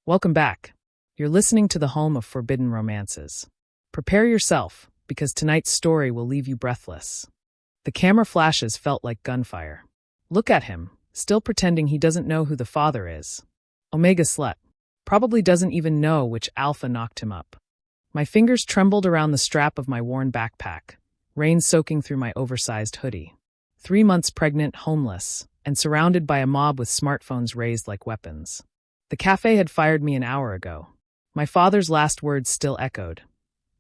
Welcome back. You're listening to the home of forbidden romances. Prepare yourself, because tonight's story will leave you breathless. The camera flashes felt like gunfire. Look at him, still pretending he doesn't know who the father is. Omega slut. Probably doesn't even know which alpha knocked him up. My fingers trembled around the strap of my worn backpack, rain soaking through my oversized hoodie. 3 months pregnant, homeless, and surrounded by a mob with smartphones raised like weapons. The cafe had fired me an hour ago. My father's last words still echoed.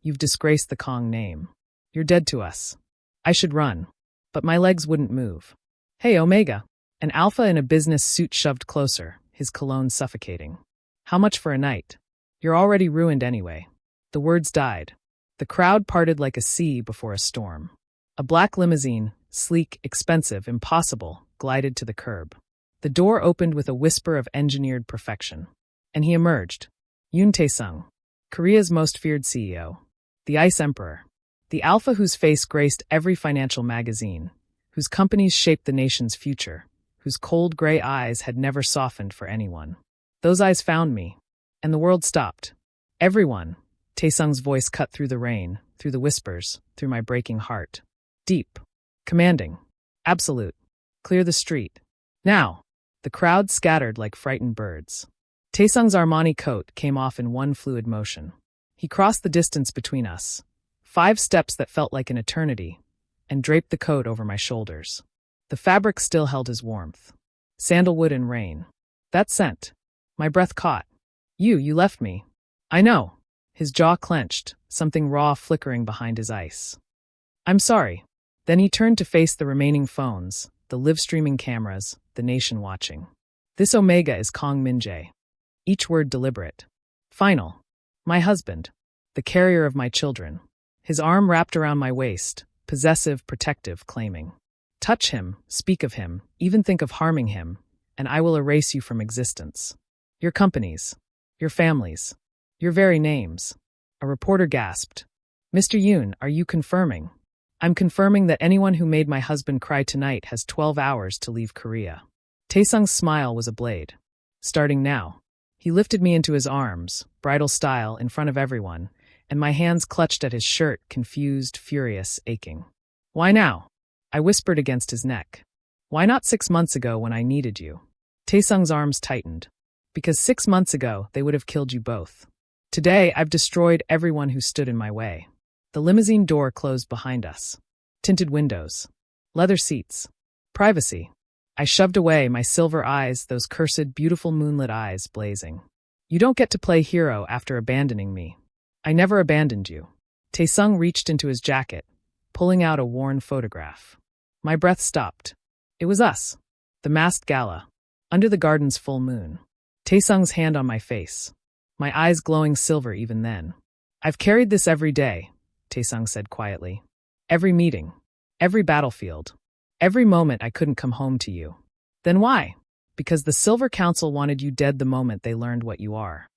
You've disgraced the Kong name. You're dead to us. I should run. But my legs wouldn't move. Hey, Omega. An alpha in a business suit shoved closer, his cologne suffocating. How much for a night? You're already ruined anyway. The words died. The crowd parted like a sea before a storm. A black limousine, sleek, expensive, impossible, glided to the curb. The door opened with a whisper of engineered perfection. And he emerged. Yoon Tae-sung, Korea's most feared CEO. The Ice Emperor. The alpha whose face graced every financial magazine, whose companies shaped the nation's future, whose cold gray eyes had never softened for anyone. Those eyes found me, and the world stopped. Everyone. Tae-sung's voice cut through the rain, through the whispers, through my breaking heart. Deep. Commanding. Absolute. Clear the street. Now. The crowd scattered like frightened birds. Tae-sung's Armani coat came off in one fluid motion. He crossed the distance between us, 5 steps that felt like an eternity, and draped the coat over my shoulders. The fabric still held his warmth. Sandalwood and rain. That scent. My breath caught. You left me. I know. His jaw clenched, something raw flickering behind his ice. I'm sorry. Then he turned to face the remaining phones, the live-streaming cameras, the nation watching. This Omega is Kong Min-jae. Each word deliberate. Final. My husband. The carrier of my children. His arm wrapped around my waist, possessive, protective, claiming. Touch him, speak of him, even think of harming him, and I will erase you from existence. Your companies. Your families. Your very names. A reporter gasped. Mr. Yoon, are you confirming? I'm confirming that anyone who made my husband cry tonight has 12 hours to leave Korea. Tae-sung's smile was a blade. Starting now. He lifted me into his arms, bridal style, in front of everyone, and my hands clutched at his shirt, confused, furious, aching. Why now? I whispered against his neck. Why not 6 months ago when I needed you? Tae-sung's arms tightened. Because 6 months ago, they would have killed you both. Today, I've destroyed everyone who stood in my way. The limousine door closed behind us. Tinted windows. Leather seats. Privacy. I shoved away, my silver eyes, those cursed, beautiful moonlit eyes, blazing. You don't get to play hero after abandoning me. I never abandoned you. Tae-sung reached into his jacket, pulling out a worn photograph. My breath stopped. It was us. The masked gala. Under the garden's full moon. Tae-sung's hand on my face. My eyes glowing silver even then. I've carried this every day, Tae-sung said quietly. Every meeting. Every battlefield. Every moment I couldn't come home to you. Then why? Because the Silver Council wanted you dead the moment they learned what you are.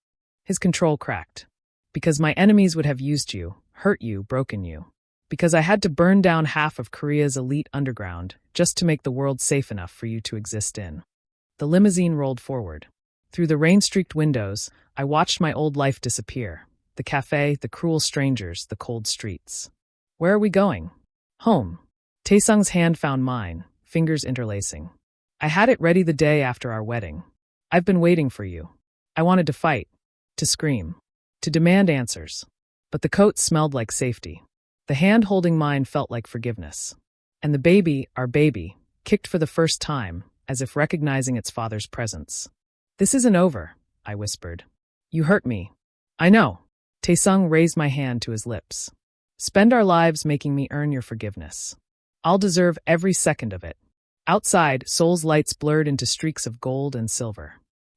His control cracked. Because my enemies would have used you, hurt you, broken you. Because I had to burn down half of Korea's elite underground just to make the world safe enough for you to exist in. The limousine rolled forward. Through the rain-streaked windows, I watched my old life disappear. The cafe, the cruel strangers, the cold streets. Where are we going? Home. Tae-sung's hand found mine, fingers interlacing. I had it ready the day after our wedding. I've been waiting for you. I wanted to fight, to scream, to demand answers. But the coat smelled like safety. The hand holding mine felt like forgiveness. And the baby, our baby, kicked for the first time, as if recognizing its father's presence. This isn't over, I whispered. You hurt me. I know. Tae-sung raised my hand to his lips. Spend our lives making me earn your forgiveness. I'll deserve every second of it. Outside, Seoul's lights blurred into streaks of gold and silver.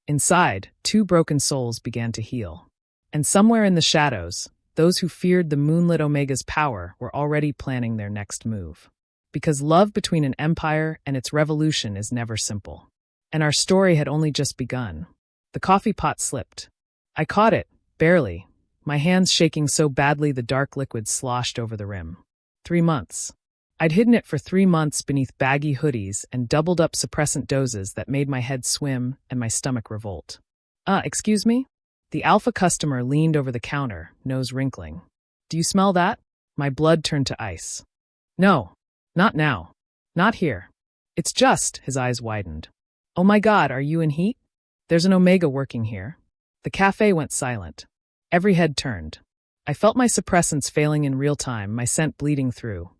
Inside, 2 broken souls began to heal. And somewhere in the shadows, those who feared the moonlit Omega's power were already planning their next move. Because love between an empire and its revolution is never simple. And our story had only just begun. The coffee pot slipped. I caught it, barely, my hands shaking so badly the dark liquid sloshed over the rim. 3 months. I'd hidden it for 3 months beneath baggy hoodies and doubled up suppressant doses that made my head swim and my stomach revolt. Excuse me? The alpha customer leaned over the counter, nose wrinkling. Do you smell that? My blood turned to ice. No, not now. Not here. It's just, his eyes widened. Oh my God, are you in heat? There's an Omega working here. The cafe went silent. Every head turned. I felt my suppressants failing in real time, my scent bleeding through.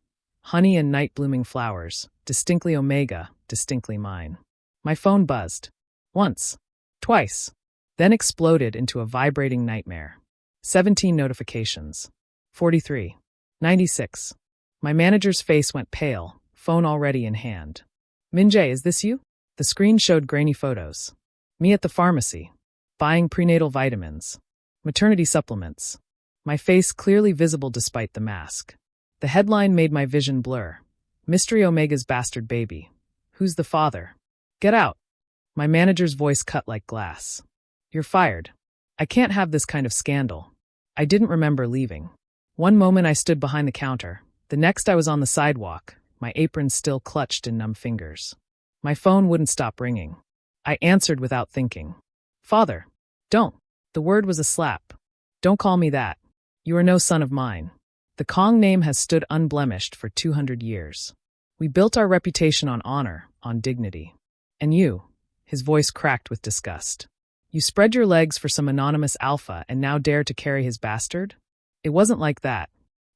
Honey and night-blooming flowers, distinctly Omega, distinctly mine. My phone buzzed. Once. Twice. Then exploded into a vibrating nightmare. 17 notifications. 43. 96. My manager's face went pale, phone already in hand. Min-jae, is this you? The screen showed grainy photos. Me at the pharmacy, buying prenatal vitamins, maternity supplements. My face clearly visible despite the mask. The headline made my vision blur. Mystery Omega's bastard baby. Who's the father? Get out. My manager's voice cut like glass. You're fired. I can't have this kind of scandal. I didn't remember leaving. One moment I stood behind the counter. The next I was on the sidewalk, my apron still clutched in numb fingers. My phone wouldn't stop ringing. I answered without thinking. Father. Don't. The word was a slap. Don't call me that. You are no son of mine. The Kong name has stood unblemished for 200 years. We built our reputation on honor, on dignity. And you, his voice cracked with disgust. You spread your legs for some anonymous alpha and now dare to carry his bastard? It wasn't like that.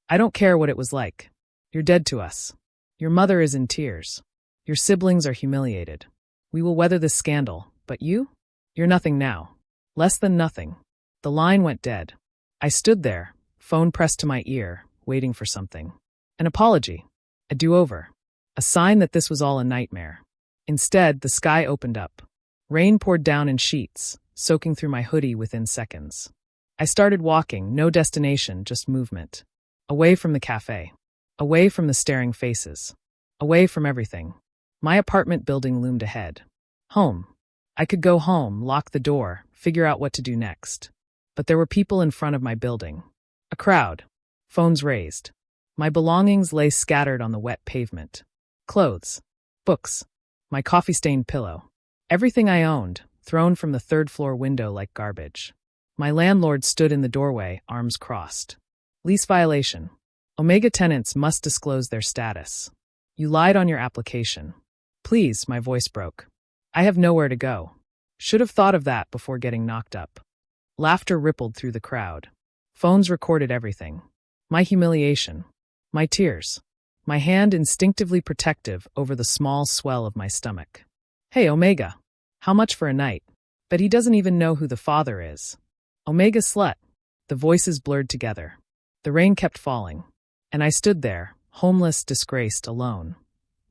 I don't care what it was like. You're dead to us. Your mother is in tears. Your siblings are humiliated. We will weather this scandal, but you? You're nothing now. Less than nothing. The line went dead. I stood there, phone pressed to my ear, waiting for something. An apology. A do-over. A sign that this was all a nightmare. Instead, the sky opened up. Rain poured down in sheets, soaking through my hoodie within seconds. I started walking, no destination, just movement. Away from the cafe. Away from the staring faces. Away from everything. My apartment building loomed ahead. Home. I could go home, lock the door, figure out what to do next. But there were people in front of my building. A crowd. Phones raised. My belongings lay scattered on the wet pavement. Clothes. Books. My coffee-stained pillow. Everything I owned, thrown from the third-floor window like garbage. My landlord stood in the doorway, arms crossed. Lease violation. Omega tenants must disclose their status. You lied on your application. Please, my voice broke. I have nowhere to go. Should have thought of that before getting knocked up. Laughter rippled through the crowd. Phones recorded everything. My humiliation. My tears. My hand instinctively protective over the small swell of my stomach. Hey, Omega. How much for a night? But he doesn't even know who the father is. Omega slut. The voices blurred together. The rain kept falling. And I stood there, homeless, disgraced, alone.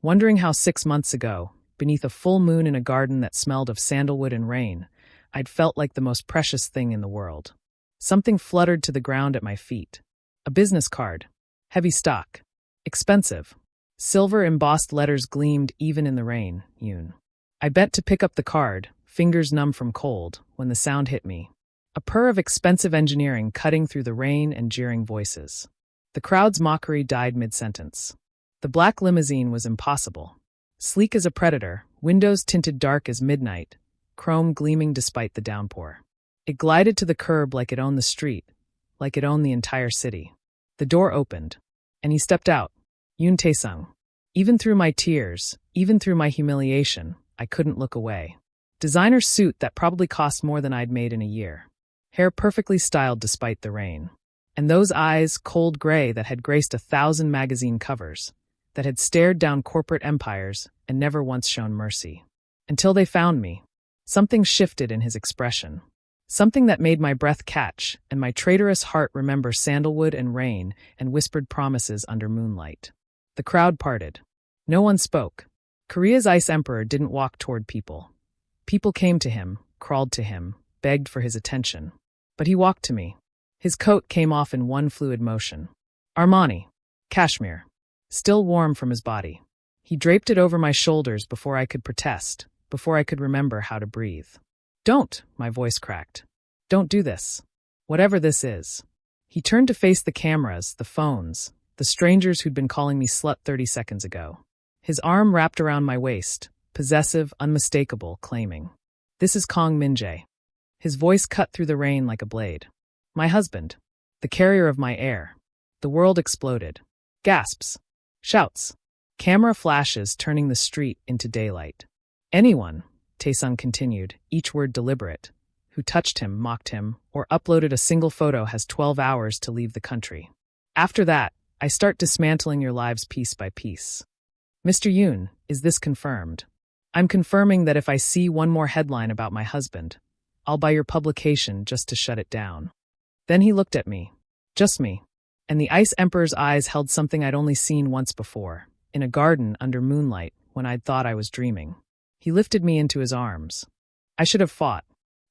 Wondering how 6 months ago, beneath a full moon in a garden that smelled of sandalwood and rain, I'd felt like the most precious thing in the world. Something fluttered to the ground at my feet. A business card. Heavy stock. Expensive. Silver embossed letters gleamed even in the rain, Yoon. I bent to pick up the card, fingers numb from cold, when the sound hit me. A purr of expensive engineering cutting through the rain and jeering voices. The crowd's mockery died mid-sentence. The black limousine was impossible. Sleek as a predator, windows tinted dark as midnight, chrome gleaming despite the downpour. It glided to the curb like it owned the street, like it owned the entire city. The door opened, and he stepped out. Yoon Tae-sung. Even through my tears, even through my humiliation, I couldn't look away. Designer suit that probably cost more than I'd made in a year. Hair perfectly styled despite the rain. And those eyes, cold gray, that had graced 1,000 magazine covers, that had stared down corporate empires and never once shown mercy. Until they found me. Something shifted in his expression. Something that made my breath catch and my traitorous heart remember sandalwood and rain and whispered promises under moonlight. The crowd parted. No one spoke. Korea's ice emperor didn't walk toward people. People came to him, crawled to him, begged for his attention. But he walked to me. His coat came off in one fluid motion. Armani. Cashmere. Still warm from his body. He draped it over my shoulders before I could protest, before I could remember how to breathe. Don't, my voice cracked. Don't do this. Whatever this is. He turned to face the cameras, the phones, the strangers who'd been calling me slut 30 seconds ago. His arm wrapped around my waist, possessive, unmistakable, claiming. This is Kong Min-jae. His voice cut through the rain like a blade. My husband. The carrier of my heir. The world exploded. Gasps. Shouts. Camera flashes turning the street into daylight. Anyone, Tae-sung continued, each word deliberate, who touched him, mocked him, or uploaded a single photo has 12 hours to leave the country. After that, I start dismantling your lives piece by piece. Mr. Yoon, is this confirmed? I'm confirming that if I see one more headline about my husband, I'll buy your publication just to shut it down. Then he looked at me. Just me. And the Ice Emperor's eyes held something I'd only seen once before, in a garden under moonlight when I'd thought I was dreaming. He lifted me into his arms. I should have fought,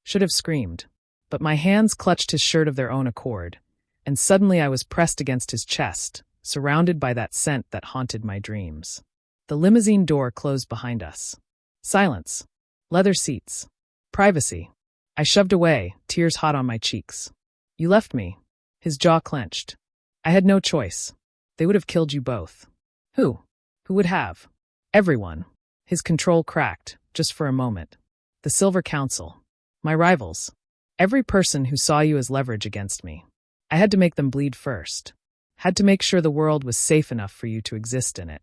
should have screamed, but my hands clutched his shirt of their own accord, and suddenly I was pressed against his chest, surrounded by that scent that haunted my dreams. The limousine door closed behind us. Silence. Leather seats. Privacy. I shoved away, tears hot on my cheeks. You left me. His jaw clenched. I had no choice. They would have killed you both. Who? Who would have? Everyone. His control cracked, just for a moment. The Silver Council. My rivals. Every person who saw you as leverage against me. I had to make them bleed first. Had to make sure the world was safe enough for you to exist in it.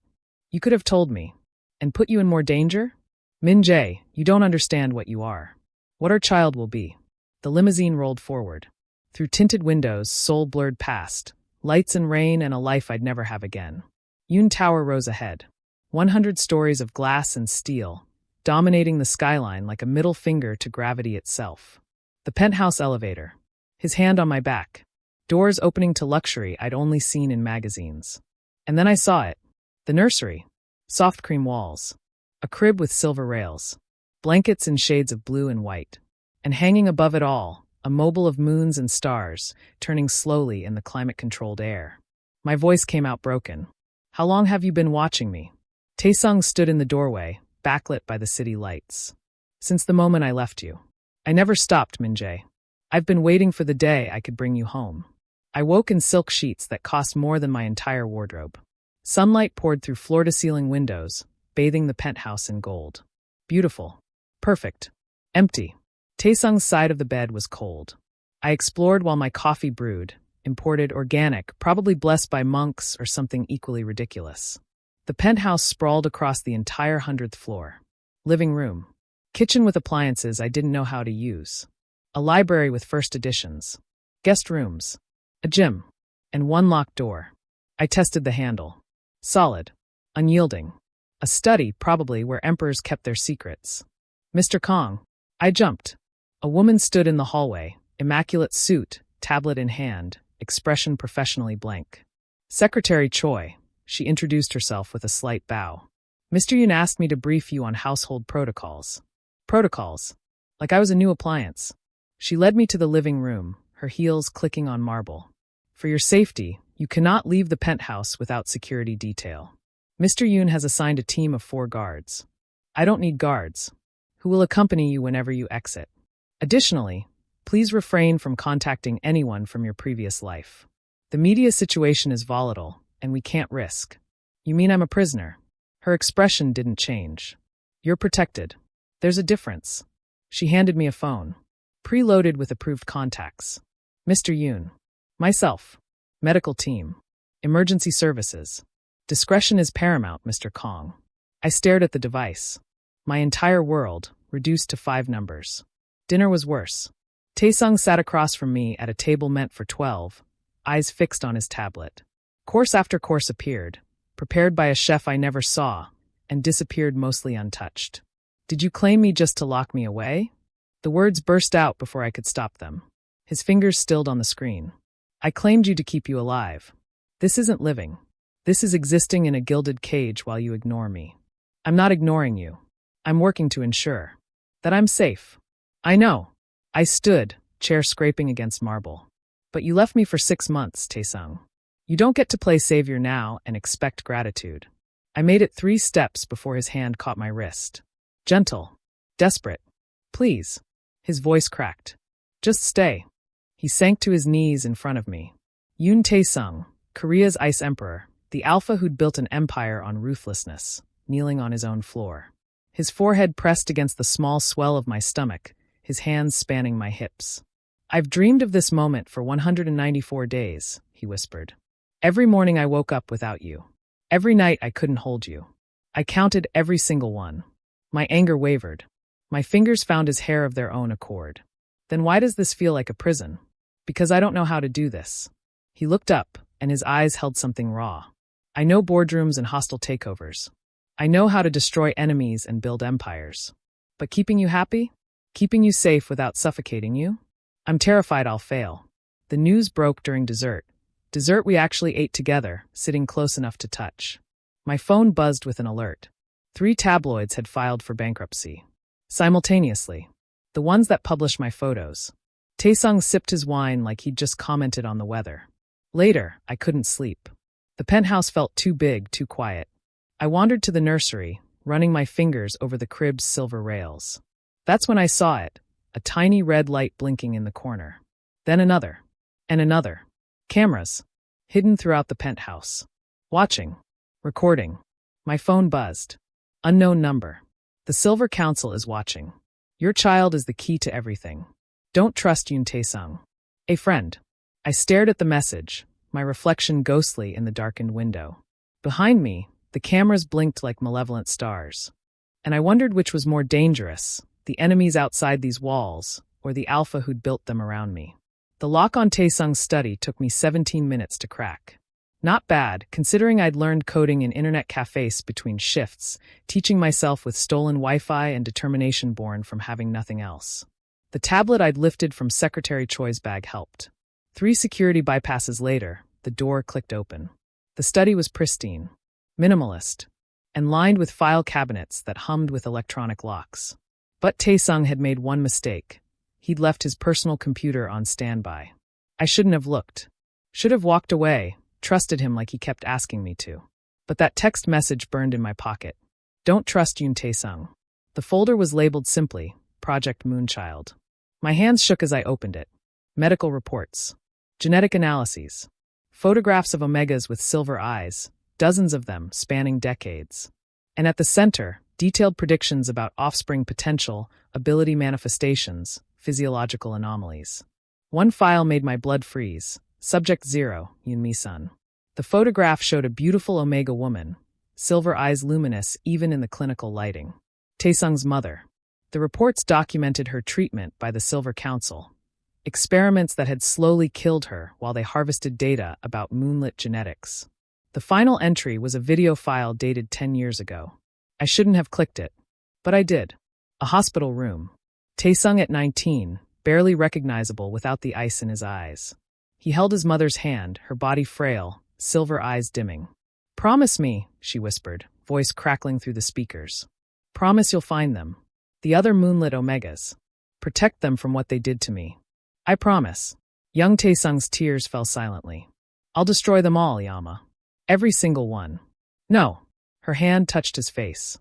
You could have told me. And put you in more danger? Min-jae, you don't understand what you are. What our child will be. The limousine rolled forward. Through tinted windows, soul blurred past. Lights and rain and a life I'd never have again. Yoon Tower rose ahead. 100 stories of glass and steel, dominating the skyline like a middle finger to gravity itself. The penthouse elevator. His hand on my back. Doors opening to luxury I'd only seen in magazines. And then I saw it. The nursery. Soft cream walls. A crib with silver rails. Blankets in shades of blue and white. And hanging above it all, a mobile of moons and stars, turning slowly in the climate-controlled air. My voice came out broken. How long have you been watching me? Tae-sung stood in the doorway, backlit by the city lights. Since the moment I left you. I never stopped, Min-jae. I've been waiting for the day I could bring you home. I woke in silk sheets that cost more than my entire wardrobe. Sunlight poured through floor-to-ceiling windows, bathing the penthouse in gold. Beautiful. Perfect. Empty. Tae-sung's side of the bed was cold. I explored while my coffee brewed, imported, organic, probably blessed by monks or something equally ridiculous. The penthouse sprawled across the entire 100th floor. Living room. Kitchen with appliances I didn't know how to use. A library with first editions. Guest rooms. A gym. And one locked door. I tested the handle. Solid. Unyielding. A study, probably, where emperors kept their secrets. Mr. Kong. I jumped. A woman stood in the hallway, immaculate suit, tablet in hand, expression professionally blank. Secretary Choi. She introduced herself with a slight bow. Mr. Yoon asked me to brief you on household protocols. Protocols. Like I was a new appliance. She led me to the living room, her heels clicking on marble. For your safety, you cannot leave the penthouse without security detail. Mr. Yoon has assigned a team of 4 guards. I don't need guards, who will accompany you whenever you exit. Additionally, please refrain from contacting anyone from your previous life. The media situation is volatile, and we can't risk. You mean I'm a prisoner? Her expression didn't change. You're protected. There's a difference. She handed me a phone. Preloaded with approved contacts. Mr. Yoon. Myself. Medical team. Emergency services. Discretion is paramount, Mr. Kong. I stared at the device. My entire world, reduced to 5 numbers. Dinner was worse. Tae-sung sat across from me at a table meant for 12, eyes fixed on his tablet. Course after course appeared, prepared by a chef I never saw, and disappeared mostly untouched. Did you claim me just to lock me away? The words burst out before I could stop them. His fingers stilled on the screen. I claimed you to keep you alive. This isn't living. This is existing in a gilded cage while you ignore me. I'm not ignoring you. I'm working to ensure that I'm safe. I know. I stood, chair scraping against marble. But you left me for 6 months, Tae-sung. You don't get to play savior now and expect gratitude. I made it 3 steps before his hand caught my wrist. Gentle. Desperate. Please. His voice cracked. Just stay. He sank to his knees in front of me. Yoon Tae-sung, Korea's Ice Emperor, the alpha who'd built an empire on ruthlessness, kneeling on his own floor. His forehead pressed against the small swell of my stomach, his hands spanning my hips. "I've dreamed of this moment for 194 days, he whispered. "Every morning I woke up without you. Every night I couldn't hold you. I counted every single one." My anger wavered. My fingers found his hair of their own accord. "Then why does this feel like a prison?" "Because I don't know how to do this." He looked up, and his eyes held something raw. "I know boardrooms and hostile takeovers. I know how to destroy enemies and build empires. But keeping you happy? Keeping you safe without suffocating you? I'm terrified I'll fail." The news broke during dessert. Dessert we actually ate together, sitting close enough to touch. My phone buzzed with an alert. 3 tabloids had filed for bankruptcy. Simultaneously. The ones that published my photos. Tae-sung sipped his wine like he'd just commented on the weather. Later, I couldn't sleep. The penthouse felt too big, too quiet. I wandered to the nursery, running my fingers over the crib's silver rails. That's when I saw it, a tiny red light blinking in the corner. Then another. And another. Cameras. Hidden throughout the penthouse. Watching. Recording. My phone buzzed. Unknown number. "The Silver Council is watching. Your child is the key to everything. Don't trust Yoon Tae-sung. A friend." I stared at the message, my reflection ghostly in the darkened window. Behind me, the cameras blinked like malevolent stars. And I wondered which was more dangerous, the enemies outside these walls, or the alpha who'd built them around me. The lock on Tae-sung's study took me 17 minutes to crack. Not bad, considering I'd learned coding in internet cafes between shifts, teaching myself with stolen Wi-Fi and determination born from having nothing else. The tablet I'd lifted from Secretary Choi's bag helped. 3 security bypasses later, the door clicked open. The study was pristine, minimalist, and lined with file cabinets that hummed with electronic locks. But Tae-sung had made one mistake. He'd left his personal computer on standby. I shouldn't have looked. Should have walked away, trusted him like he kept asking me to. But that text message burned in my pocket. "Don't trust Yoon Tae-sung." The folder was labeled simply, Project Moonchild. My hands shook as I opened it. Medical reports. Genetic analyses. Photographs of omegas with silver eyes, dozens of them spanning decades. And at the center, detailed predictions about offspring potential, ability manifestations, physiological anomalies. One file made my blood freeze. Subject 0, Yoon-mi-sun. The photograph showed a beautiful omega woman, silver eyes luminous even in the clinical lighting. Tae-sung's mother. The reports documented her treatment by the Silver Council. Experiments that had slowly killed her while they harvested data about moonlit genetics. The final entry was a video file dated 10 years ago. I shouldn't have clicked it. But I did. A hospital room. Tae-sung at 19, barely recognizable without the ice in his eyes. He held his mother's hand, her body frail, silver eyes dimming. "Promise me," she whispered, voice crackling through the speakers. "Promise you'll find them. The other moonlit omegas. Protect them from what they did to me." "I promise." Young Tae-sung's tears fell silently. "I'll destroy them all, Yama. Every single one." "No." Her hand touched his face.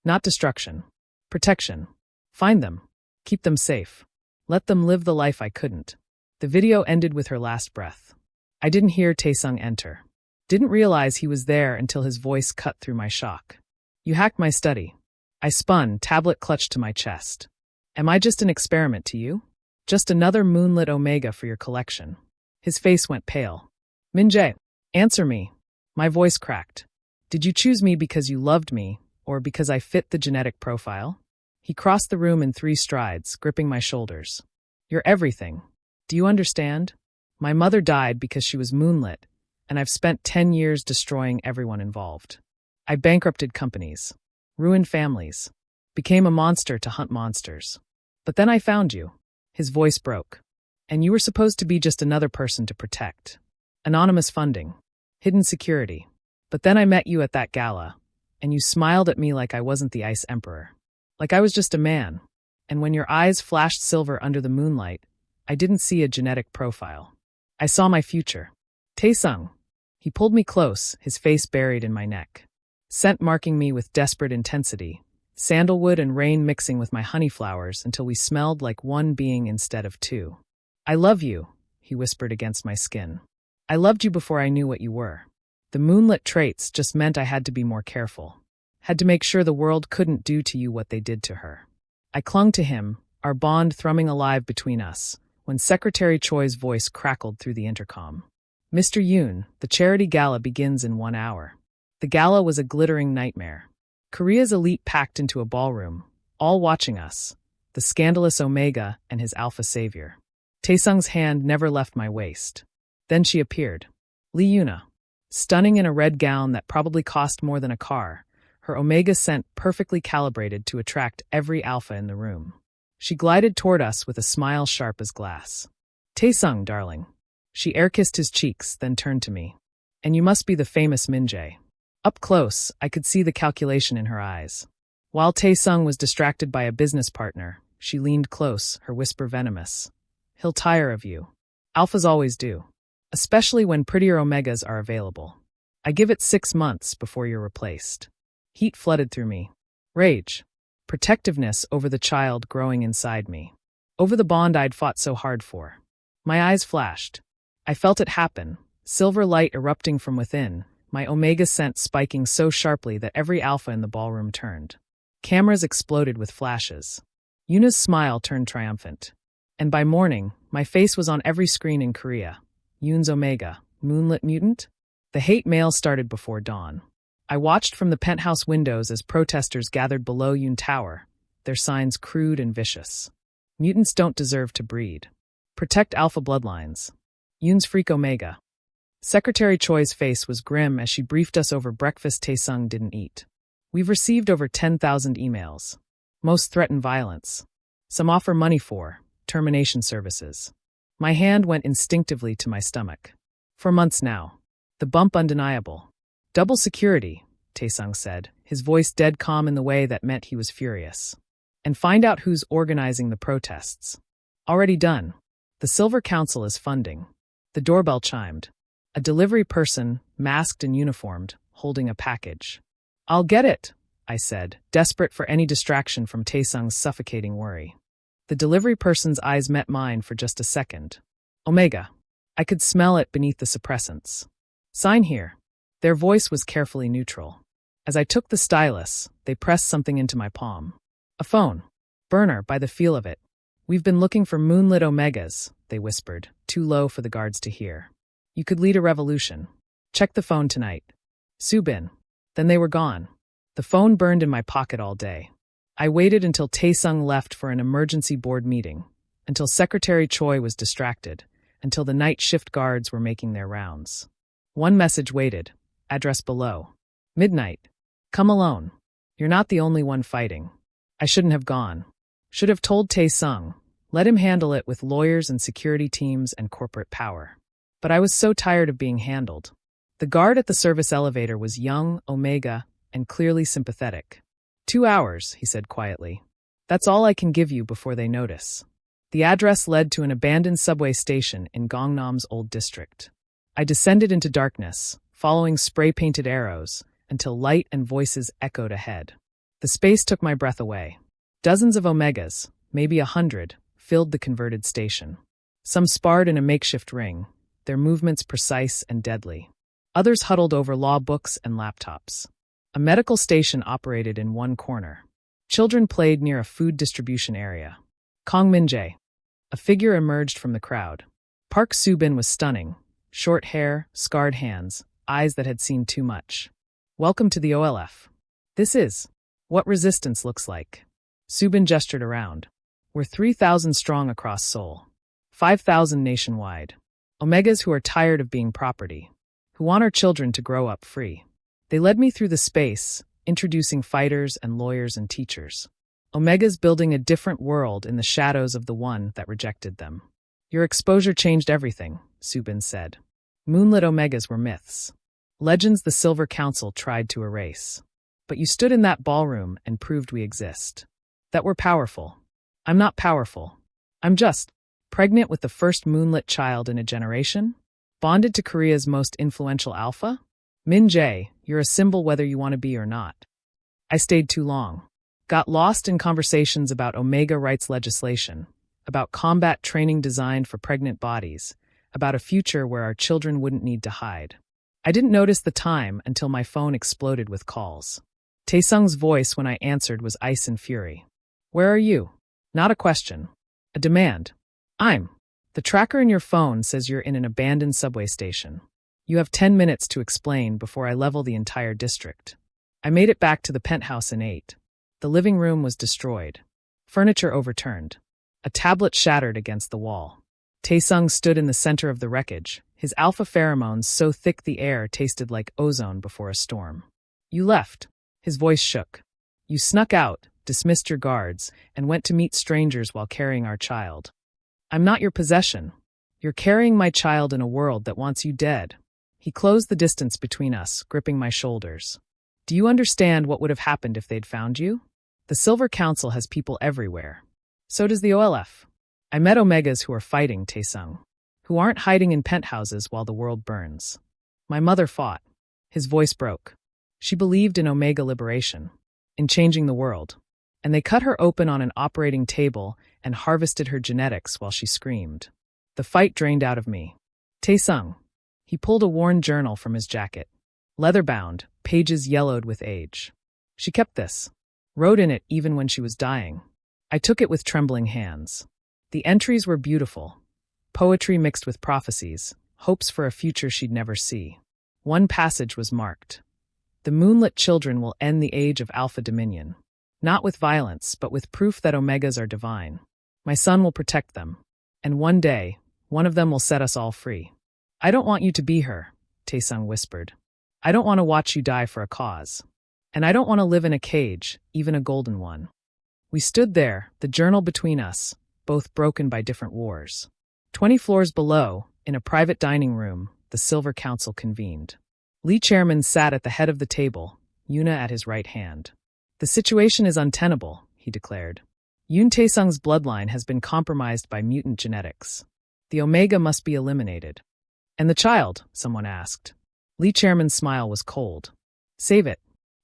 "Not destruction. Protection. Find them. Keep them safe. Let them live the life I couldn't." The video ended with her last breath. I didn't hear Tae-sung enter. Didn't realize he was there until his voice cut through my shock. "You hacked my study." I spun, tablet clutched to my chest. "Am I just an experiment to you? Just another moonlit omega for your collection?" His face went pale. "Min-jae, answer me." My voice cracked. "Did you choose me because you loved me, or because I fit the genetic profile?" He crossed the room in 3 strides, gripping my shoulders. "You're everything. Do you understand? My mother died because she was moonlit, and I've spent 10 years destroying everyone involved. I bankrupted companies, ruined families, became a monster to hunt monsters. But then I found you." His voice broke. "And you were supposed to be just another person to protect. Anonymous funding. Hidden security. But then I met you at that gala, and you smiled at me like I wasn't the Ice Emperor. Like I was just a man. And when your eyes flashed silver under the moonlight, I didn't see a genetic profile. I saw my future. Tae-sung." He pulled me close, his face buried in my neck. Scent marking me with desperate intensity, sandalwood and rain mixing with my honey flowers until we smelled like one being instead of 2. "I love you," he whispered against my skin. "I loved you before I knew what you were. The moonlit traits just meant I had to be more careful. Had to make sure the world couldn't do to you what they did to her." I clung to him, our bond thrumming alive between us, when Secretary Choi's voice crackled through the intercom. Mr. Yoon, the charity gala begins in 1 hour. The gala was a glittering nightmare. Korea's elite packed into a ballroom, all watching us, the scandalous Omega and his alpha savior. Tae-sung's hand never left my waist. Then she appeared. Lee Yuna. Stunning in a red gown that probably cost more than a car, her Omega scent perfectly calibrated to attract every alpha in the room. She glided toward us with a smile sharp as glass. Tae-sung, darling. She air-kissed his cheeks, then turned to me. And you must be the famous Min-jae. Up close, I could see the calculation in her eyes. While Tae-sung was distracted by a business partner, she leaned close, her whisper venomous. He'll tire of you. Alphas always do. Especially when prettier Omegas are available. I give it 6 months before you're replaced. Heat flooded through me. Rage. Protectiveness over the child growing inside me. Over the bond I'd fought so hard for. My eyes flashed. I felt it happen, silver light erupting from within, my Omega scent spiking so sharply that every alpha in the ballroom turned. Cameras exploded with flashes. Yuna's smile turned triumphant. And by morning, my face was on every screen in Korea. Yoon's Omega, moonlit mutant? The hate mail started before dawn. I watched from the penthouse windows as protesters gathered below Yoon Tower, their signs crude and vicious. Mutants don't deserve to breed. Protect alpha bloodlines. Yoon's freak Omega. Secretary Choi's face was grim as she briefed us over breakfast Tae-sung didn't eat. We've received over 10,000 emails. Most threaten violence. Some offer money for termination services. My hand went instinctively to my stomach. For months now. The bump undeniable. Double security, Tae-sung said, his voice dead calm in the way that meant he was furious. And find out who's organizing the protests. Already done. The Silver Council is funding. The doorbell chimed. A delivery person, masked and uniformed, holding a package. I'll get it, I said, desperate for any distraction from Tae-sung's suffocating worry. The delivery person's eyes met mine for just a second. Omega. I could smell it beneath the suppressants. Sign here. Their voice was carefully neutral. As I took the stylus, they pressed something into my palm. A phone. Burner, by the feel of it. We've been looking for moonlit Omegas, they whispered, too low for the guards to hear. You could lead a revolution. Check the phone tonight. Subin. Then they were gone. The phone burned in my pocket all day. I waited until Tae-sung left for an emergency board meeting, until Secretary Choi was distracted, until the night shift guards were making their rounds. One message waited, address below. Midnight. Come alone. You're not the only one fighting. I shouldn't have gone. Should have told Tae-sung. Let him handle it with lawyers and security teams and corporate power. But I was so tired of being handled. The guard at the service elevator was young, Omega, and clearly sympathetic. 2 hours, he said quietly. That's all I can give you before they notice. The address led to an abandoned subway station in Gangnam's old district. I descended into darkness, following spray-painted arrows, until light and voices echoed ahead. The space took my breath away. Dozens of Omegas, maybe 100, filled the converted station. Some sparred in a makeshift ring, their movements precise and deadly. Others huddled over law books and laptops. A medical station operated in one corner. Children played near a food distribution area. Min-jae. A figure emerged from the crowd. Park Soo-bin was stunning. Short hair, scarred hands, eyes that had seen too much. Welcome to the OLF. This is what resistance looks like. Soo-bin gestured around. We're 3,000 strong across Seoul. 5,000 nationwide. Omegas who are tired of being property. Who want our children to grow up free. They led me through the space, introducing fighters and lawyers and teachers. Omegas building a different world in the shadows of the one that rejected them. Your exposure changed everything, Soo-bin said. Moonlit Omegas were myths. Legends the Silver Council tried to erase. But you stood in that ballroom and proved we exist. That we're powerful. I'm not powerful. I'm just pregnant with the first moonlit child in a generation? Bonded to Korea's most influential alpha? Min-jae, you're a symbol whether you want to be or not. I stayed too long. Got lost in conversations about Omega rights legislation, about combat training designed for pregnant bodies, about a future where our children wouldn't need to hide. I didn't notice the time until my phone exploded with calls. Tae-sung's voice when I answered was ice and fury. Where are you? Not a question. A demand. The tracker in your phone says you're in an abandoned subway station. You have 10 minutes to explain before I level the entire district. I made it back to the penthouse in 8. The living room was destroyed. Furniture overturned. A tablet shattered against the wall. Tae-sung stood in the center of the wreckage, his alpha pheromones so thick the air tasted like ozone before a storm. You left. His voice shook. You snuck out, dismissed your guards, and went to meet strangers while carrying our child. I'm not your possession. You're carrying my child in a world that wants you dead. He closed the distance between us, gripping my shoulders. Do you understand what would have happened if they'd found you? The Silver Council has people everywhere. So does the OLF. I met Omegas who are fighting, Tae-sung, who aren't hiding in penthouses while the world burns. My mother fought. His voice broke. She believed in Omega liberation, in changing the world. And they cut her open on an operating table and harvested her genetics while she screamed. The fight drained out of me. Tae-sung. He pulled a worn journal from his jacket. Leather-bound, pages yellowed with age. She kept this. Wrote in it even when she was dying. I took it with trembling hands. The entries were beautiful. Poetry mixed with prophecies, hopes for a future she'd never see. One passage was marked. The moonlit children will end the age of Alpha Dominion. Not with violence, but with proof that Omegas are divine. My son will protect them. And one day, one of them will set us all free. I don't want you to be her, Tae-sung whispered. I don't want to watch you die for a cause. And I don't want to live in a cage, even a golden one. We stood there, the journal between us, both broken by different wars. 20 floors below, in a private dining room, the Silver Council convened. Lee Chairman sat at the head of the table, Yoon at his right hand. The situation is untenable, he declared. Yoon Tae-sung's bloodline has been compromised by mutant genetics. The Omega must be eliminated. And the child? Someone asked. Lee Chairman's smile was cold. Save it.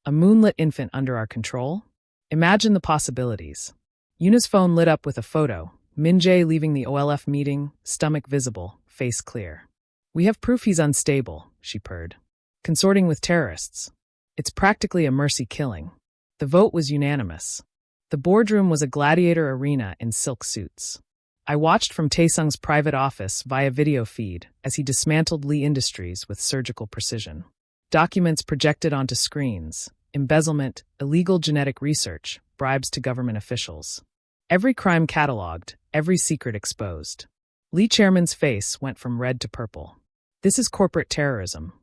A moonlit infant under our control? Imagine the possibilities. Yoon's phone lit up with a photo. Min-jae leaving the OLF meeting, stomach visible, face clear. We have proof he's unstable, she purred. Consorting with terrorists. It's practically a mercy killing. The vote was unanimous. The boardroom was a gladiator arena in silk suits. I watched from Tae-sung's private office via video feed as he dismantled Lee Industries with surgical precision. Documents projected onto screens, embezzlement, illegal genetic research, bribes to government officials. Every crime cataloged, every secret exposed. Lee Chairman's face went from red to purple. This is corporate terrorism.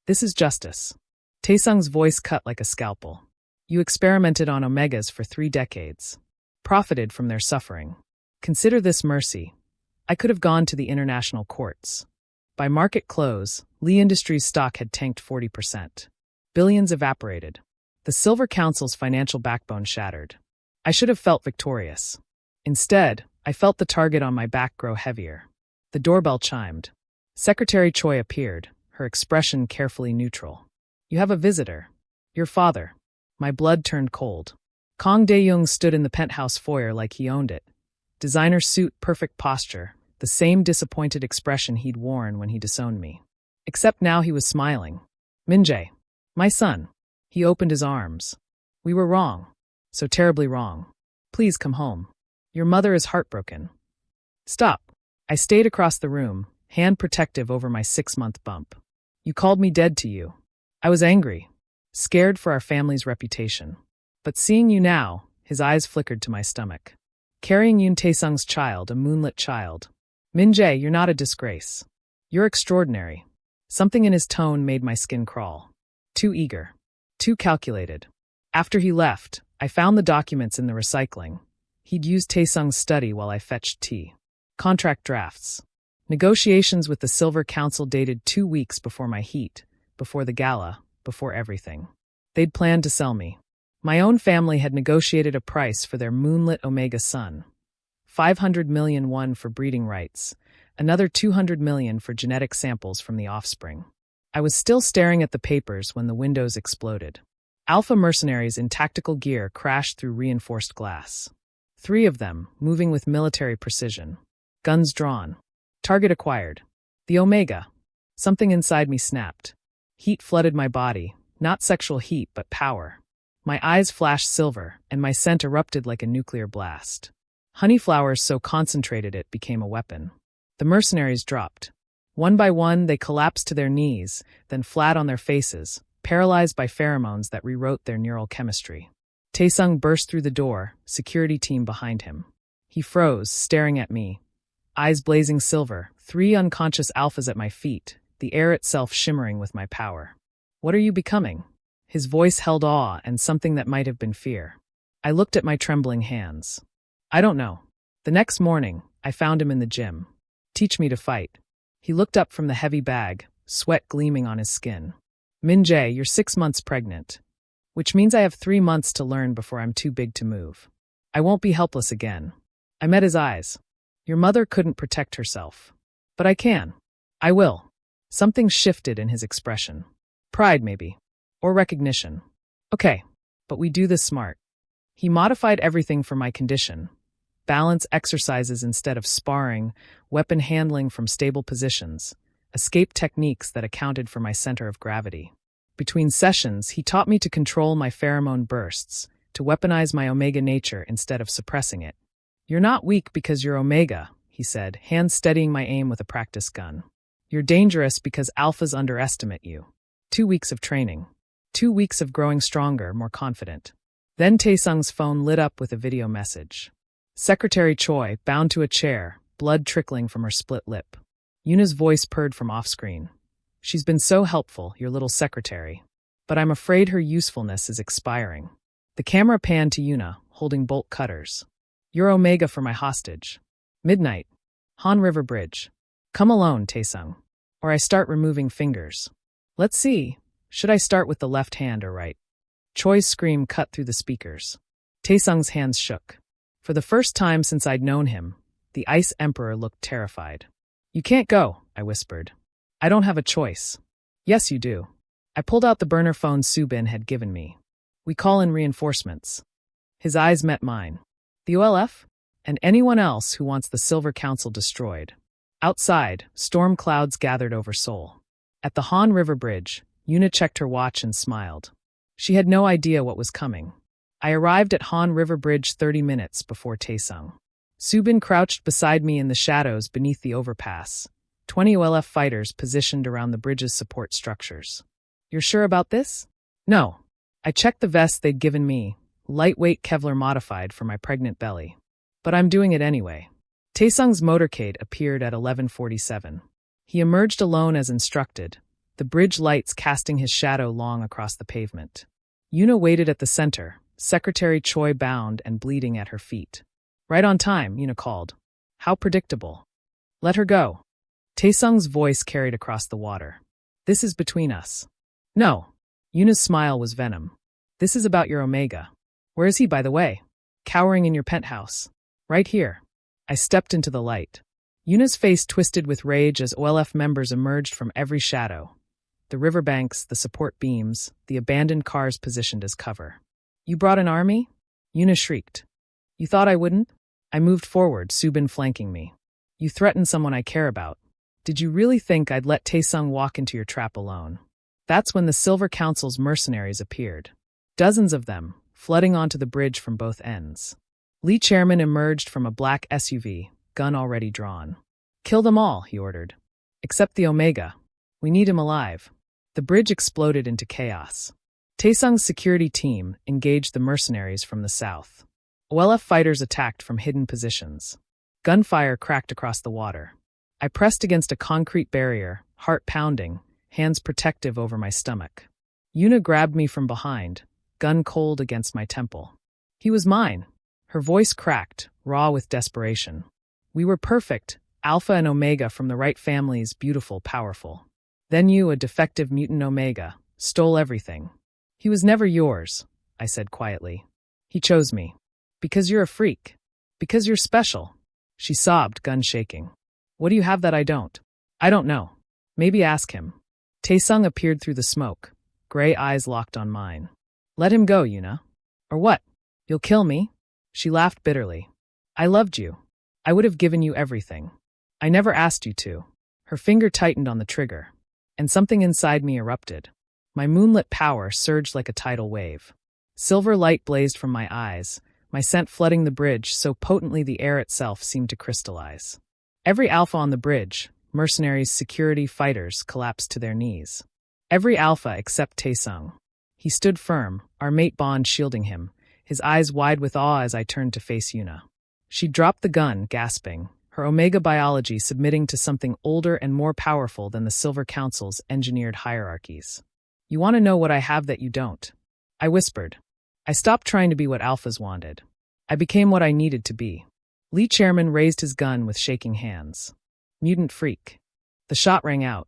This is justice. Tae-sung's voice cut like a scalpel. You experimented on Omegas for 3 decades. Profited from their suffering. Consider this mercy. I could have gone to the international courts. By market close, Lee Industries' stock had tanked 40%. Billions evaporated. The Silver Council's financial backbone shattered. I should have felt victorious. Instead, I felt the target on my back grow heavier. The doorbell chimed. Secretary Choi appeared, her expression carefully neutral. You have a visitor. Your father. My blood turned cold. Kang Dae-young stood in the penthouse foyer like he owned it. Designer suit, perfect posture, the same disappointed expression he'd worn when he disowned me. Except now he was smiling. Min-jae. My son. He opened his arms. We were wrong. So terribly wrong. Please come home. Your mother is heartbroken. Stop. I stayed across the room, hand protective over my 6-month bump. You called me dead to you. I was angry. Scared for our family's reputation. But seeing you now, his eyes flickered to my stomach. Carrying Yoon Tae-sung's child, a moonlit child. Min-jae, you're not a disgrace. You're extraordinary. Something in his tone made my skin crawl. Too eager. Too calculated. After he left, I found the documents in the recycling. He'd used Tae-sung's study while I fetched tea. Contract drafts. Negotiations with the Silver Council dated 2 weeks before my heat, before the gala, before everything. They'd planned to sell me. My own family had negotiated a price for their moonlit Omega son. 500 million won for breeding rights, another 200 million for genetic samples from the offspring. I was still staring at the papers when the windows exploded. Alpha mercenaries in tactical gear crashed through reinforced glass. 3 of them, moving with military precision. Guns drawn. Target acquired. The Omega. Something inside me snapped. Heat flooded my body, not sexual heat but power. My eyes flashed silver, and my scent erupted like a nuclear blast. Honey flowers so concentrated it became a weapon. The mercenaries dropped. One by one, they collapsed to their knees, then flat on their faces, paralyzed by pheromones that rewrote their neural chemistry. Tae-sung burst through the door, security team behind him. He froze, staring at me, eyes blazing silver, 3 unconscious alphas at my feet, the air itself shimmering with my power. What are you becoming? His voice held awe and something that might have been fear. I looked at my trembling hands. I don't know. The next morning, I found him in the gym. Teach me to fight. He looked up from the heavy bag, sweat gleaming on his skin. Min-jae, you're 6 months pregnant. Which means I have 3 months to learn before I'm too big to move. I won't be helpless again. I met his eyes. Your mother couldn't protect herself. But I can. I will. Something shifted in his expression. Pride, maybe. Or recognition. Okay, but we do this smart. He modified everything for my condition. Balance exercises instead of sparring, weapon handling from stable positions, escape techniques that accounted for my center of gravity. Between sessions, he taught me to control my pheromone bursts, to weaponize my omega nature instead of suppressing it. You're not weak because you're omega, he said, hands steadying my aim with a practice gun. You're dangerous because alphas underestimate you. 2 weeks of training. 2 weeks of growing stronger, more confident. Then Tae-sung's phone lit up with a video message. Secretary Choi, bound to a chair, blood trickling from her split lip. Yuna's voice purred from off-screen. She's been so helpful, your little secretary. But I'm afraid her usefulness is expiring. The camera panned to Yuna, holding bolt cutters. You're Omega for my hostage. Midnight. Han River Bridge. Come alone, Tae-sung. Or I start removing fingers. Let's see. Should I start with the left hand or right? Choi's scream cut through the speakers. Tae-sung's hands shook. For the first time since I'd known him, the Ice Emperor looked terrified. You can't go, I whispered. I don't have a choice. Yes, you do. I pulled out the burner phone Subin had given me. We call in reinforcements. His eyes met mine. The OLF? And anyone else who wants the Silver Council destroyed. Outside, storm clouds gathered over Seoul. At the Han River Bridge, Yuna checked her watch and smiled. She had no idea what was coming. I arrived at Han River Bridge 30 minutes before Tae-sung. Subin crouched beside me in the shadows beneath the overpass. 20 OLF fighters positioned around the bridge's support structures. You're sure about this? No. I checked the vest they'd given me, lightweight Kevlar modified for my pregnant belly. But I'm doing it anyway. Tae-sung's motorcade appeared at 11:47. He emerged alone as instructed, the bridge lights casting his shadow long across the pavement. Yuna waited at the center, Secretary Choi bound and bleeding at her feet. Right on time, Yuna called. How predictable. Let her go. Tae-sung's voice carried across the water. This is between us. No. Yuna's smile was venom. This is about your Omega. Where is he, by the way? Cowering in your penthouse. Right here. I stepped into the light. Yuna's face twisted with rage as OLF members emerged from every shadow. The riverbanks, the support beams, the abandoned cars positioned as cover. You brought an army? Yuna shrieked. You thought I wouldn't? I moved forward, Subin flanking me. You threatened someone I care about. Did you really think I'd let Tae-sung walk into your trap alone? That's when the Silver Council's mercenaries appeared. Dozens of them, flooding onto the bridge from both ends. Lee Chairman emerged from a black SUV, gun already drawn. Kill them all, he ordered. Except the Omega. We need him alive. The bridge exploded into chaos. Tae-sung's security team engaged the mercenaries from the south. OLF fighters attacked from hidden positions. Gunfire cracked across the water. I pressed against a concrete barrier, heart pounding, hands protective over my stomach. Yuna grabbed me from behind, gun cold against my temple. He was mine. Her voice cracked, raw with desperation. We were perfect, Alpha and Omega from the right families, beautiful, powerful. Then you, a defective mutant Omega, stole everything. He was never yours, I said quietly. He chose me. Because you're a freak. Because you're special. She sobbed, gun shaking. What do you have that I don't? I don't know. Maybe ask him. Tae-sung appeared through the smoke, gray eyes locked on mine. Let him go, Yuna. Or what? You'll kill me? She laughed bitterly. I loved you. I would have given you everything. I never asked you to. Her finger tightened on the trigger, and something inside me erupted. My moonlit power surged like a tidal wave. Silver light blazed from my eyes, my scent flooding the bridge so potently the air itself seemed to crystallize. Every alpha on the bridge, mercenaries, security, fighters, collapsed to their knees. Every alpha except Tae-sung. He stood firm, our mate bond shielding him, his eyes wide with awe as I turned to face Yuna. She dropped the gun, gasping, her Omega biology submitting to something older and more powerful than the Silver Council's engineered hierarchies. "You want to know what I have that you don't?" I whispered. I stopped trying to be what alphas wanted. I became what I needed to be. Lee Chairman raised his gun with shaking hands. Mutant freak. The shot rang out.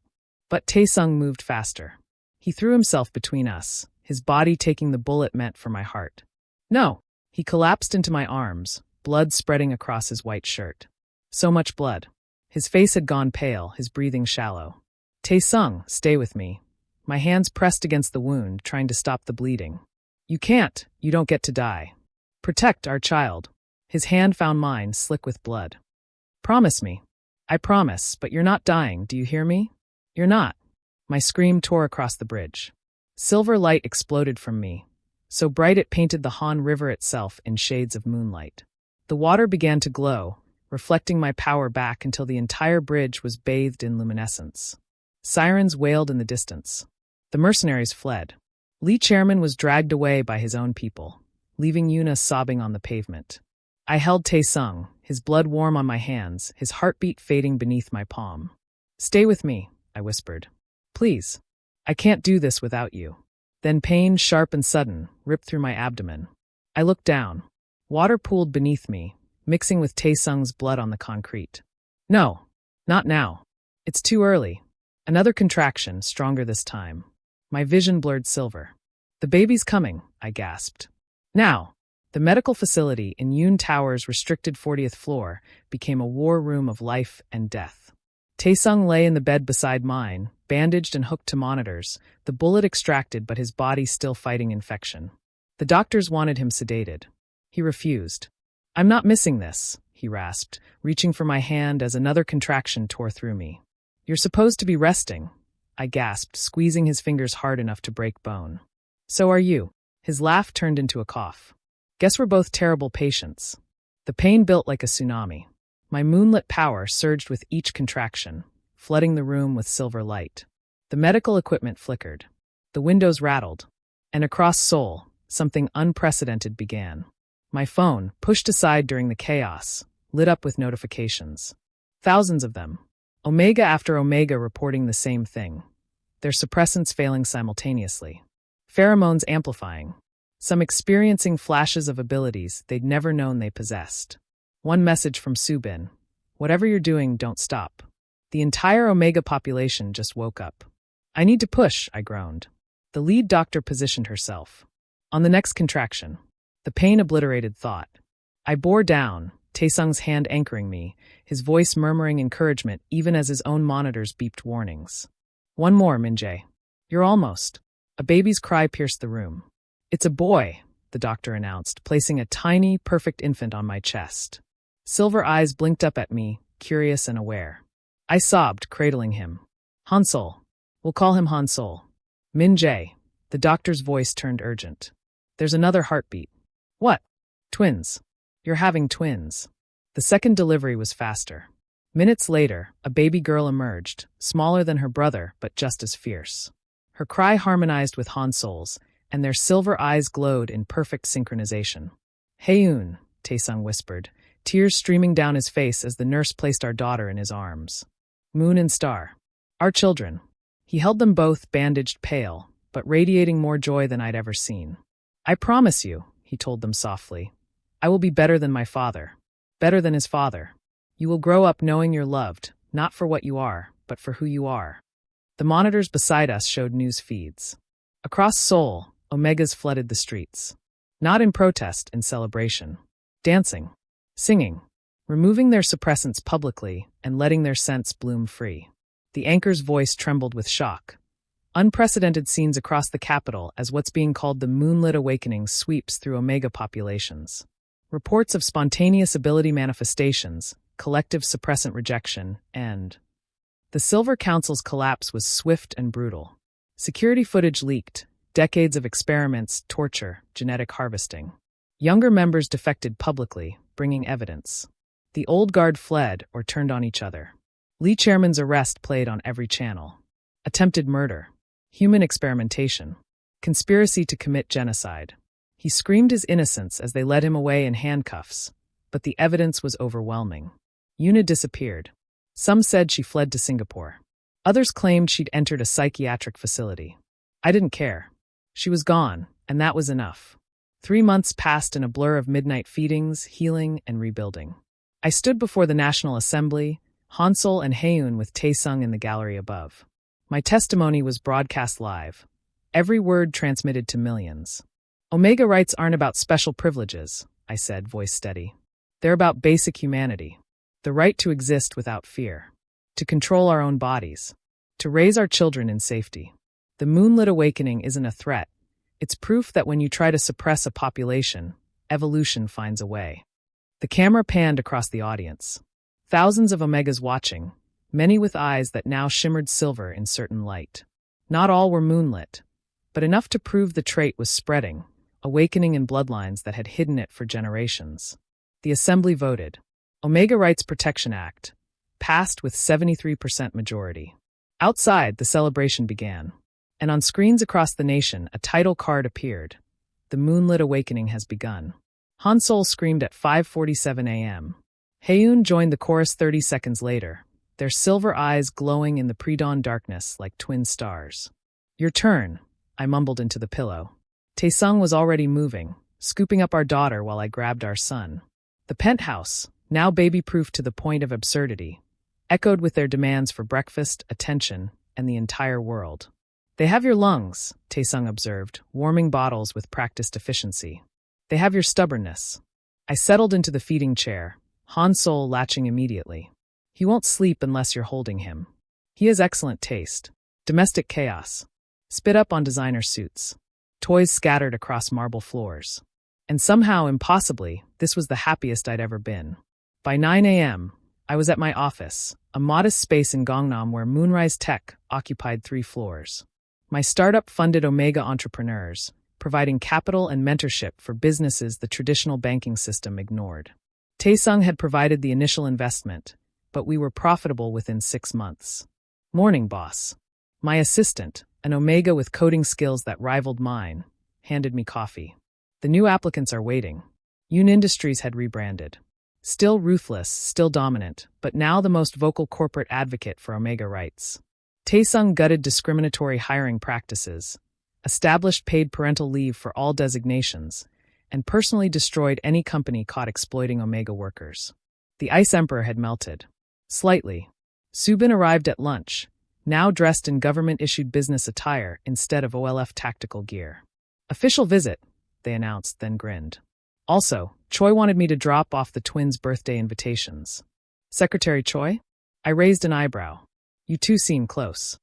But Tae-sung moved faster. He threw himself between us, his body taking the bullet meant for my heart. No! He collapsed into my arms, blood spreading across his white shirt. So much blood. His face had gone pale, his breathing shallow. Tae-sung, stay with me. My hands pressed against the wound, trying to stop the bleeding. You can't. You don't get to die. Protect our child. His hand found mine, slick with blood. Promise me. I promise, but you're not dying, do you hear me? You're not. My scream tore across the bridge. Silver light exploded from me, so bright it painted the Han River itself in shades of moonlight. The water began to glow, reflecting my power back until the entire bridge was bathed in luminescence. Sirens wailed in the distance. The mercenaries fled. Lee Chairman was dragged away by his own people, leaving Yuna sobbing on the pavement. I held Tae-sung, his blood warm on my hands, his heartbeat fading beneath my palm. Stay with me, I whispered. Please. I can't do this without you. Then pain, sharp and sudden, ripped through my abdomen. I looked down. Water pooled beneath me, mixing with Tae-sung's blood on the concrete. No, not now. It's too early. Another contraction, stronger this time. My vision blurred silver. The baby's coming, I gasped. Now. The medical facility in Yoon Tower's restricted 40th floor became a war room of life and death. Tae-sung lay in the bed beside mine, bandaged and hooked to monitors, the bullet extracted but his body still fighting infection. The doctors wanted him sedated. He refused. I'm not missing this, he rasped, reaching for my hand as another contraction tore through me. You're supposed to be resting, I gasped, squeezing his fingers hard enough to break bone. So are you. His laugh turned into a cough. Guess we're both terrible patients. The pain built like a tsunami. My moonlit power surged with each contraction, flooding the room with silver light. The medical equipment flickered. The windows rattled. And across Seoul, something unprecedented began. My phone, pushed aside during the chaos, lit up with notifications. Thousands of them. Omega after Omega reporting the same thing. Their suppressants failing simultaneously. Pheromones amplifying. Some experiencing flashes of abilities they'd never known they possessed. One message from Subin. Whatever you're doing, don't stop. The entire Omega population just woke up. I need to push, I groaned. The lead doctor positioned herself. On the next contraction. The pain obliterated thought. I bore down, Tae-sung's hand anchoring me, his voice murmuring encouragement even as his own monitors beeped warnings. One more, Min-jae. You're almost. A baby's cry pierced the room. It's a boy, the doctor announced, placing a tiny, perfect infant on my chest. Silver eyes blinked up at me, curious and aware. I sobbed, cradling him. Han-sol. We'll call him Han-sol. Min-jae. The doctor's voice turned urgent. There's another heartbeat. What? Twins. You're having twins. The second delivery was faster. Minutes later, a baby girl emerged, smaller than her brother, but just as fierce. Her cry harmonized with Han-sol's, and their silver eyes glowed in perfect synchronization. Hae-yoon, Tae-sung whispered, tears streaming down his face as the nurse placed our daughter in his arms. Moon and Star. Our children. He held them both, bandaged, pale, but radiating more joy than I'd ever seen. I promise you, he told them softly, I will be better than my father. Better than his father. You will grow up knowing you're loved, not for what you are, but for who you are. The monitors beside us showed news feeds. Across Seoul, Omegas flooded the streets. Not in protest, in celebration. Dancing. Singing. Removing their suppressants publicly and letting their scents bloom free. The anchor's voice trembled with shock. Unprecedented scenes across the capital as what's being called the moonlit awakening sweeps through Omega populations. Reports of spontaneous ability manifestations, collective suppressant rejection, and the Silver Council's collapse was swift and brutal. Security footage leaked, decades of experiments, torture, genetic harvesting. Younger members defected publicly, bringing evidence. The old guard fled or turned on each other. Lee Chairman's arrest played on every channel. Attempted murder. Human experimentation. Conspiracy to commit genocide. He screamed his innocence as they led him away in handcuffs, but the evidence was overwhelming. Yoon disappeared. Some said she fled to Singapore. Others claimed she'd entered a psychiatric facility. I didn't care. She was gone, and that was enough. 3 months passed in a blur of midnight feedings, healing, and rebuilding. I stood before the National Assembly, Hansol and Haeun with Tae-sung in the gallery above. My testimony was broadcast live. Every word transmitted to millions. Omega rights aren't about special privileges, I said, voice steady. They're about basic humanity. The right to exist without fear. To control our own bodies. To raise our children in safety. The moonlit awakening isn't a threat. It's proof that when you try to suppress a population, evolution finds a way. The camera panned across the audience. Thousands of Omegas watching, many with eyes that now shimmered silver in certain light. Not all were moonlit, but enough to prove the trait was spreading, awakening in bloodlines that had hidden it for generations. The Assembly voted. Omega Rights Protection Act, passed with 73% majority. Outside, the celebration began. And on screens across the nation, a title card appeared. The moonlit awakening has begun. Hansol screamed at 5:47 a.m. Haeun joined the chorus 30 seconds later, their silver eyes glowing in the pre-dawn darkness like twin stars. Your turn, I mumbled into the pillow. Tae-sung was already moving, scooping up our daughter while I grabbed our son. The penthouse, now baby-proof to the point of absurdity, echoed with their demands for breakfast, attention, and the entire world. They have your lungs, Tae-sung observed, warming bottles with practiced efficiency. They have your stubbornness. I settled into the feeding chair, Hansol latching immediately. He won't sleep unless you're holding him. He has excellent taste. Domestic chaos. Spit up on designer suits. Toys scattered across marble floors. And somehow, impossibly, this was the happiest I'd ever been. By 9 a.m., I was at my office, a modest space in Gangnam where Moonrise Tech occupied 3 floors. My startup funded Omega entrepreneurs, providing capital and mentorship for businesses the traditional banking system ignored. Tae-sung had provided the initial investment, but we were profitable within 6 months. Morning, boss. My assistant, an Omega with coding skills that rivaled mine, handed me coffee. The new applicants are waiting. Yoon Industries had rebranded. Still ruthless, still dominant, but now the most vocal corporate advocate for Omega rights. Tae-sung gutted discriminatory hiring practices, established paid parental leave for all designations, and personally destroyed any company caught exploiting Omega workers. The ice emperor had melted. Slightly. Subin arrived at lunch, now dressed in government-issued business attire instead of OLF tactical gear. Official visit, they announced, then grinned. Also, Choi wanted me to drop off the twins' birthday invitations. Secretary Choi? I raised an eyebrow. You two seem close.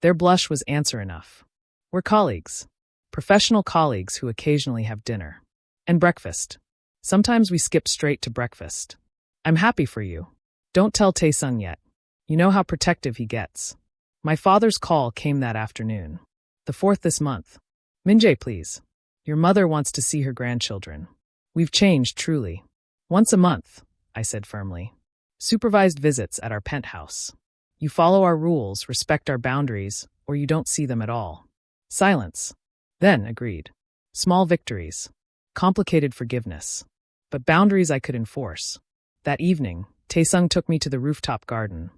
Their blush was answer enough. We're colleagues. Professional colleagues who occasionally have dinner. And breakfast. Sometimes we skip straight to breakfast. I'm happy for you. Don't tell Tae-sung yet. You know how protective he gets. My father's call came that afternoon. The 4th this month. Min-jae, please. Your mother wants to see her grandchildren. We've changed, truly. Once a month, I said firmly. Supervised visits at our penthouse. You follow our rules, respect our boundaries, or you don't see them at all. Silence. Then, agreed. Small victories. Complicated forgiveness. But boundaries I could enforce. That evening, Tae-sung took me to the rooftop garden.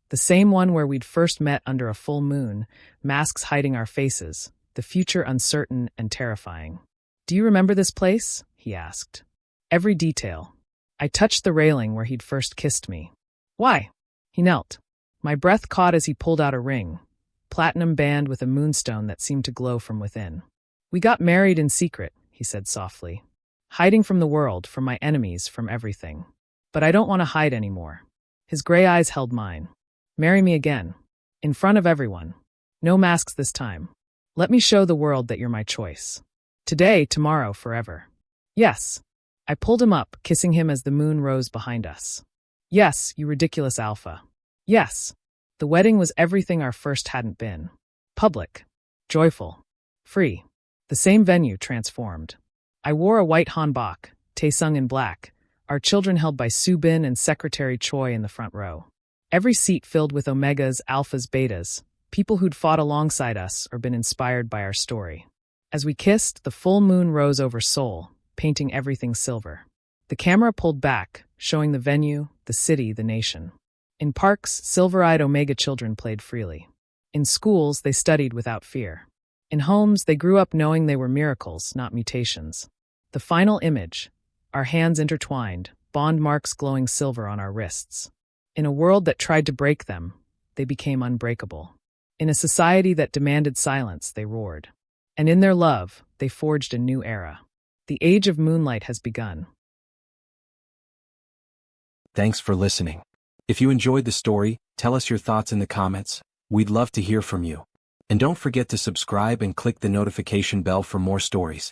The same one where we'd first met under a full moon, masks hiding our faces, the future uncertain and terrifying. Do you remember this place? He asked. Every detail. I touched the railing where he'd first kissed me. Why? He knelt. My breath caught as he pulled out a ring, platinum band with a moonstone that seemed to glow from within. We got married in secret, he said softly. Hiding from the world, from my enemies, from everything. But I don't want to hide anymore. His gray eyes held mine. Marry me again. In front of everyone. No masks this time. Let me show the world that you're my choice. Today, tomorrow, forever. Yes. I pulled him up, kissing him as the moon rose behind us. Yes, you ridiculous alpha. Yes. The wedding was everything our first hadn't been. Public. Joyful. Free. The same venue transformed. I wore a white hanbok, Tae-sung in black, our children held by Soo-bin and Secretary Choi in the front row. Every seat filled with omegas, alphas, betas, people who'd fought alongside us or been inspired by our story. As we kissed, the full moon rose over Seoul, painting everything silver. The camera pulled back, showing the venue, the city, the nation. In parks, silver-eyed omega children played freely. In schools, they studied without fear. In homes, they grew up knowing they were miracles, not mutations. The final image, our hands intertwined, bond marks glowing silver on our wrists. In a world that tried to break them, they became unbreakable. In a society that demanded silence, they roared. And in their love, they forged a new era. The age of moonlight has begun. Thanks for listening. If you enjoyed the story, tell us your thoughts in the comments. We'd love to hear from you. And don't forget to subscribe and click the notification bell for more stories.